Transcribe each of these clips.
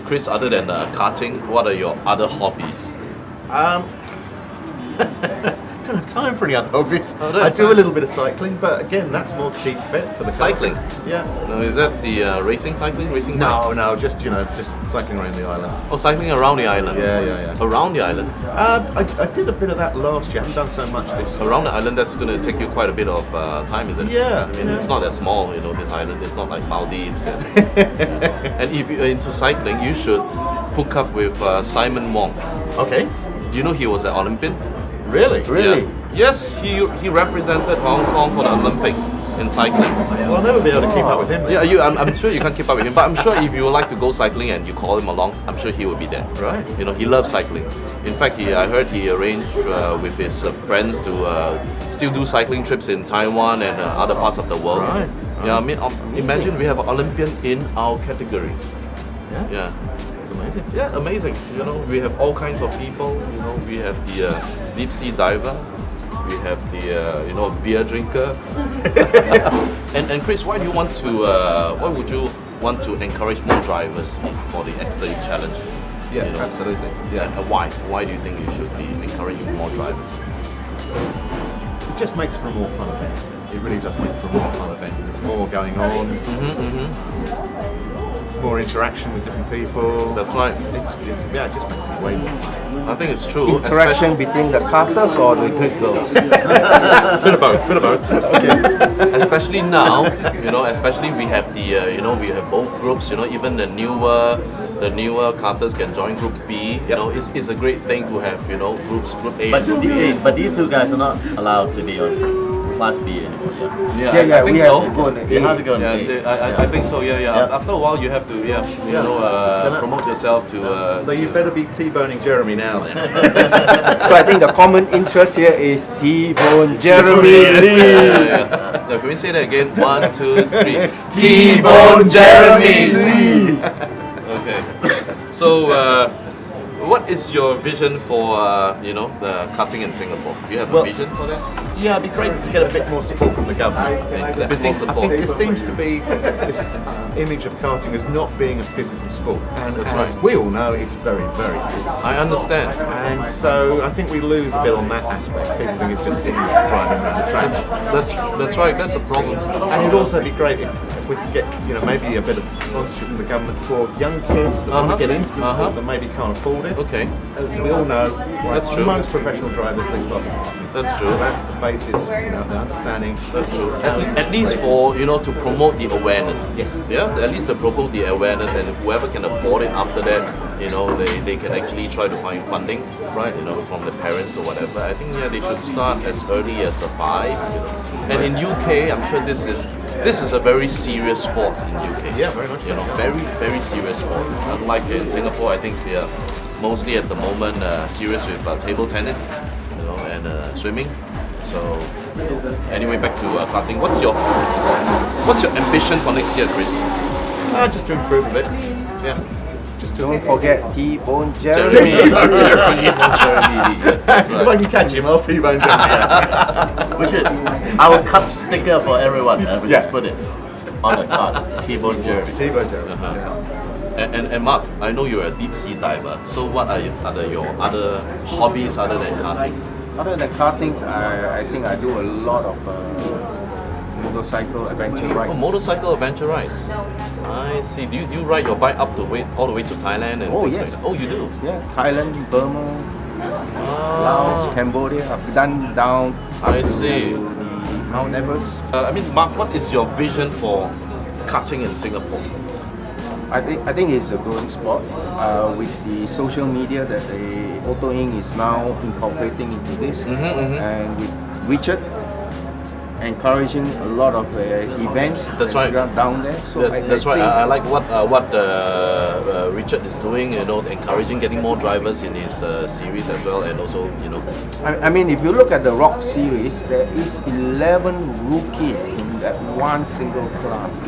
Chris, other than karting, what are your other hobbies? Don't have time for any other hobbies. Oh, I do a little bit of cycling, but again, that's more to keep fit for the Cycling? karting. Yeah. No, is that the racing cycling? Racing No, bike? no, just cycling around the island. Oh, cycling around the island. Yeah. Around the island. I did a bit of that last year. I haven't done so much this year. Around the island, that's going to take you quite a bit of time, isn't it? Yeah, I mean, it's not that small, this island. It's not like Maldives. And if you're into cycling, you should hook up with Simon Wong. Okay. Do you know he was an Olympian? Really? Yeah. Yes, he represented Hong Kong for the Olympics in cycling. Well, I'll never be able to keep up with him. Yeah, I'm sure you can't keep up with him, but I'm sure if you would like to go cycling and you call him along, I'm sure he will be there. Right. He loves cycling. In fact, I heard he arranged with his friends to still do cycling trips in Taiwan and other parts of the world. Right. Yeah, I mean, imagine we have an Olympian in our category. Yeah. It's amazing. Yeah, amazing. We have all kinds of people. We have the deep sea diver. We have the beer drinker. and Chris, why would you want to encourage more drivers for the X30 challenge? Yeah, absolutely. Yeah. And why? Why do you think you should be encouraging more drivers? It just makes for a more fun event. It really does make for a more fun event. There's more going on. More interaction with different people. That's right. It just makes it way more fun. I think it's true. Interaction between the karters or the good girls? Bit of both. Okay. Especially now, especially we have we have both groups. Even the newer karters can join Group B. It's a great thing to have groups, Group A, But, Group B. but these two guys are not allowed to be on Class B anymore. Yeah, I think we so. have to go on the You have to go on Yeah, A. I think so. Yeah. After a while, you have to promote yourself to. So you better be T-boning Jeremy now then. So I think the common interest here is T-Bone Jeremy Lee. Yeah. Now, can we say that again? 1, 2, 3. T-Bone Jeremy Lee. Okay. So, what is your vision for the karting in Singapore? Do you have a vision for that? Yeah, it'd be great to get a bit more support from the government. A bit more support. I think there seems to be this image of karting as not being a physical sport, and That's as right. we all know, it's very, very physical. I understand. And so I think we lose a bit on that aspect. People think it's just sitting there driving around the track. That's right. That's the problem. And it'd also be great if we could get, maybe a bit of sponsorship from the government for young kids that want to get into the sport that maybe can't afford it. Okay. As we all know, That's true. most professional drivers, they stop karting. That's true. So that's the basis, the understanding. That's true. At least for to promote the awareness. Yes. Yeah. At least to promote the awareness, and whoever can afford it after that, they can actually try to find funding, right? From the parents or whatever. I think they should start as early as 5. And in UK, I'm sure this is a very serious sport in UK. Yeah, very much. Very, very serious sport. Unlike in Singapore, I think they are mostly at the moment serious with table tennis, and swimming. So anyway, back to karting. What's your ambition for next year, Chris? Just to improve a bit. Yeah. Just to Don't forget T-Bone Jeremy. Jeremy. Jeremy. That's If I right. can catch him, I'll T-bone Jeremy. We should. Our cup sticker for everyone. We Yeah. just put it on the card. T-Bone Jeremy. T-bone Jeremy. And Mark, I know you're a deep sea diver. So what are your other hobbies other than karting? Other than karting, I think I do a lot of motorcycle adventure Oh, rides. motorcycle adventure rides. I see. Do you ride your bike all the way to Thailand and Oh, things yes. like that? Oh, you do. Yeah, Thailand, Burma, Ah, Laos, Cambodia. I've done down up I see. to the Mount Everest. Mark, what is your vision for karting in Singapore? I think it's a growing sport with the social media that the Auto Inc. is now incorporating into this, and with Richard encouraging a lot of events That's right. down there. So That's right. think I like what Richard is doing. Encouraging getting more drivers in his series as well, and also I mean, if you look at the Rock series, there is 11 rookies in that one single class.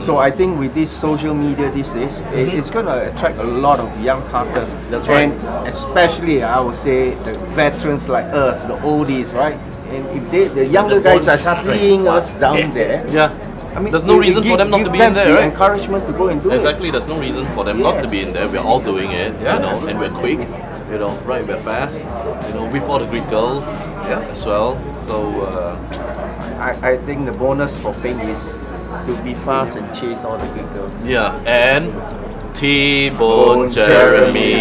So I think with this social media these days, it's going to attract a lot of young karters. That's right. And especially, I would say, the veterans like us, the oldies, right? And if the younger The guys are bone shattering seeing part. us down there, yeah. I mean, there's no reason for them not to be in there, right? Encouragement to go and do Exactly, there's no reason for them not to be in there. We're all doing it, Yeah. you know, and we're quick, you know, right? We're fast, you know, with all the Greek girls as well. So, I think the bonus for Peng is to be fast and chase all the Greek girls. yeah, and T-Bone Jeremy.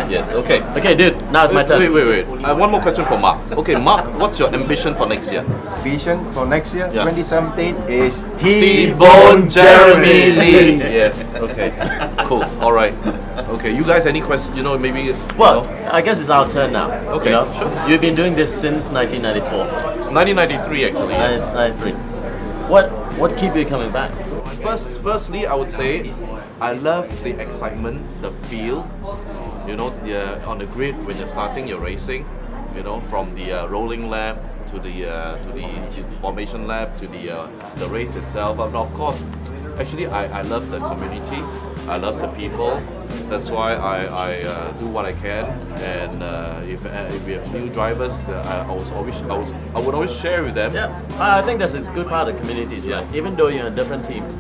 Yes, okay. Okay, dude, now it's my turn. Wait. One more question for Mark. Okay, Mark, what's your ambition for next year? Vision for next year, Yeah. 2017, is T-Bone Jeremy Lee. Yes. Okay. Cool. All right. Okay. You guys, any questions? You know, maybe. Well, I guess it's our turn now. Okay, you know? sure. You've been doing this since 1994. 1993 actually. Yes. 1993. What keep you coming back? Firstly, I would say I love the excitement, the feel. You know, on the grid when you're starting your racing. You know, from the rolling lap to the formation lap to the race itself. And of course, actually, I love the community. I love the people. That's why I do what I can. And if we have new drivers, I would always share with them. Yeah, I think that's a good part of the community. Yeah. Even though you're in different teams,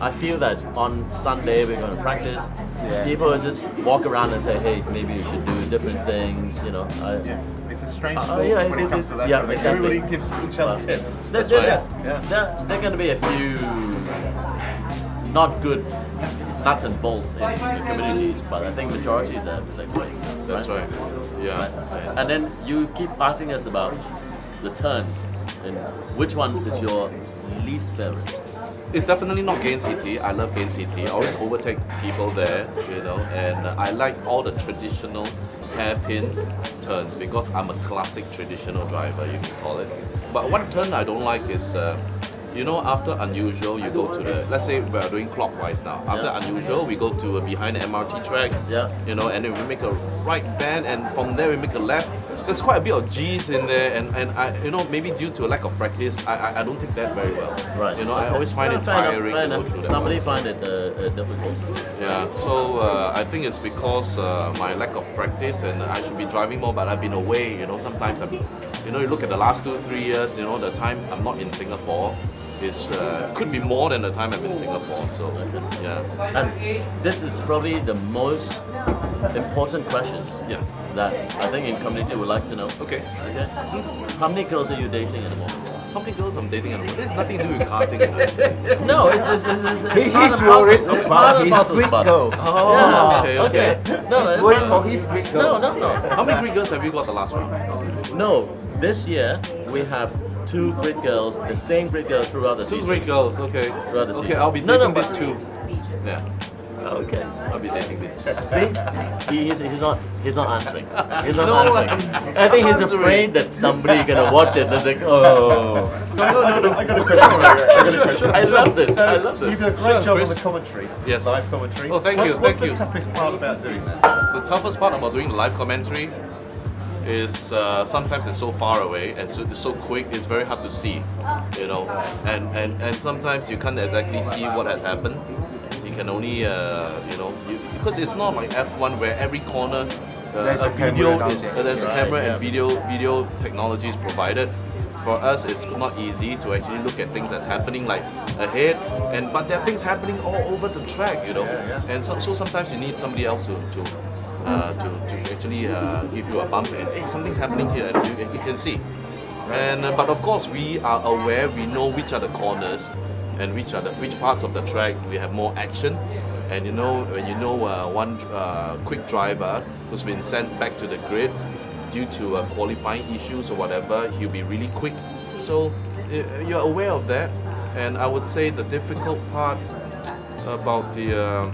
I feel that on Sunday we're going to practice. Yeah. People just walk around and say, hey, maybe you should do different things, you know. Yeah, it's a strange sport yeah, when it comes to that. yeah, sort of thing. exactly. Everybody gives each other tips. That's right. Yeah. There are going to be a few not good nuts and bolts in the communities, but I think majority is great. That's right. Yeah. And then you keep asking us about the turns, and which one is your least favorite? It's definitely not Gain City. I love Gain City. I always overtake people there, you know, and I like all the traditional hairpin turns because I'm a classic traditional driver, you can call it. But one turn I don't like is, you know, after Unusual, you go to the, let's say we're doing clockwise now. After Unusual, we go to behind the MRT tracks, you know, and then we make a right bend, and from there we make a left. There's quite a bit of G's in there, and I, you know, maybe due to a lack of practice, I don't take that very well. Right. You know, I always find it tiring to go through that. Somebody process. find it difficult. Yeah, so I think it's because my lack of practice, and I should be driving more, but I've been away, you know, sometimes I'm, you know, you look at the last 2-3 years, you know, the time I'm not in Singapore is, could be more than the time I'm in Singapore, so yeah. And this is probably the most important questions Yeah. that I think in community would like to know. Okay. Okay. How many girls are you dating at the moment? How many girls I'm dating at the moment? There's nothing to do with karting, you know, actually. No, it's He's part and worried parcel. It's about part and his parcel, Greek but- girls. Oh, Yeah. okay. No, Wait for his Greek girls. no. How many Greek girls have you got the last round? No, this year we have 2 Greek girls, the same Greek girls throughout the 2 season. Greek girls, okay. Throughout the Okay, season. I'll be No, dating but- this too. Yeah, Okay. I'll be dating this too. See, he's not answering. He's not No, answering. I think he's answering. afraid that somebody gonna watch it and they're like, oh. So I got a question. I got a question. I love this. So I love you this. do a great job Chris. on the commentary. Yes. Live commentary. Oh, thank you, What's thank you. the toughest part about doing that? The toughest part about doing live commentary is sometimes it's so far away and so it's so quick, it's very hard to see, you know, and sometimes you can't exactly see what has happened. You can only, you know, because it's not like F1 where every corner There's a a camera video down is there. there's a Right, camera yeah. and video technology is provided. For us, it's not easy to actually look at things that's happening like ahead, but there are things happening all over the track, you know, and so sometimes you need somebody else to actually give you a bump and hey, something's happening here, and you can see. And but of course we are aware, we know which are the corners and which parts of the track we have more action. And you know, when you know one quick driver who's been sent back to the grid due to qualifying issues or whatever, he'll be really quick. So you're aware of that. And I would say the difficult part about the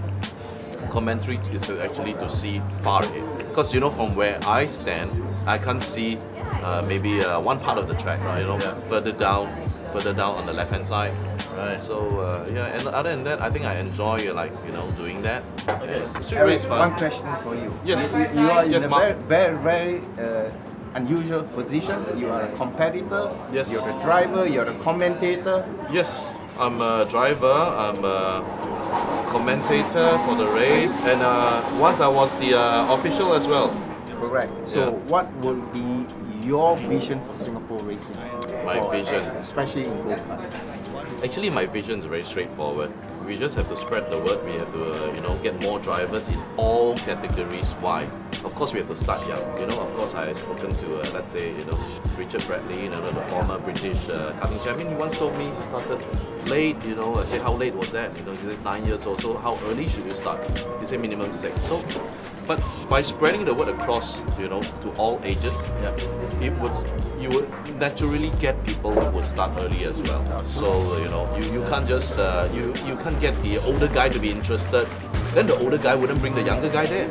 commentary is actually to see far ahead. Because you know, from where I stand, I can't see maybe one part of the track, you know, further down on the left hand side. Right. So yeah, and other than that, I think I enjoy like, you know, doing that. Okay. Street race Eric, fun. one question for you. Yes. You are in Yes, a Mark. very unusual position. You are a competitor. Yes. You're the driver. You're the commentator. Yes, I'm a driver. I'm a commentator for the race, and once I was the official as well. Correct. So, Yeah. what will be your vision for Singapore racing? My vision. especially in go-kart. Actually, my vision is very straightforward. We just have to spread the word. We have to, get more drivers in all categories. Why? Of course, we have to start young. Of course, I have spoken to, let's say, Richard Bradley, the former British karting champion. He once told me he started late. I say, how late was that? He said 9 years or so. How early should you start? He said minimum 6. So, but by spreading the word across, to all ages, you would naturally get people who would start early as well. So you can't just you can't get the older guy to be interested. Then the older guy wouldn't bring the younger guy there,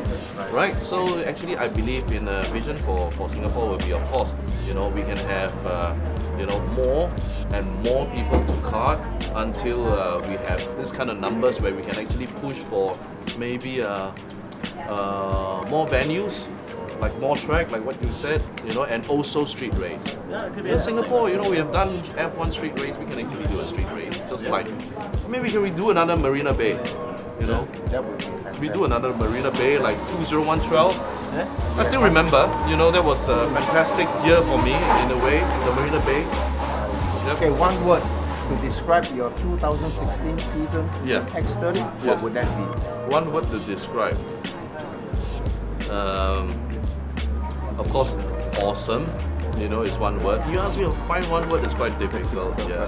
right? So actually, I believe in a vision for Singapore will be, of course, we can have more and more people to kart until we have this kind of numbers where we can actually push for maybe more venues, like more track, like what you said, and also street race. Yeah, it could be In interesting. Singapore, we have done F1 street race. We can actually do a street race, just like maybe we do another Marina Bay. That would be fantastic. We do another Marina Bay like 20112. I still remember. That was a fantastic year for me in a way. The Marina Bay. Yep. Okay, one word to describe your 2016 season Yeah. X30. Yes. What would that be? One word to describe. Of course, awesome. Is one word. You ask me to find one word, it's quite difficult. Yeah.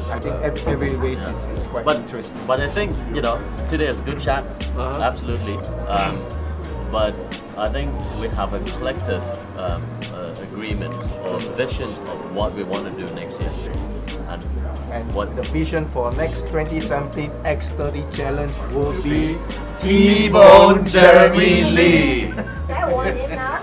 I think every race is quite But interesting. but I think today is a good chat. Uh-huh. Absolutely. But I think we have a collective agreement or visions of what we want to do next year, and And what the vision for next 2017 X30 challenge will be T-Bone Jeremy Lee. 在我脸啊。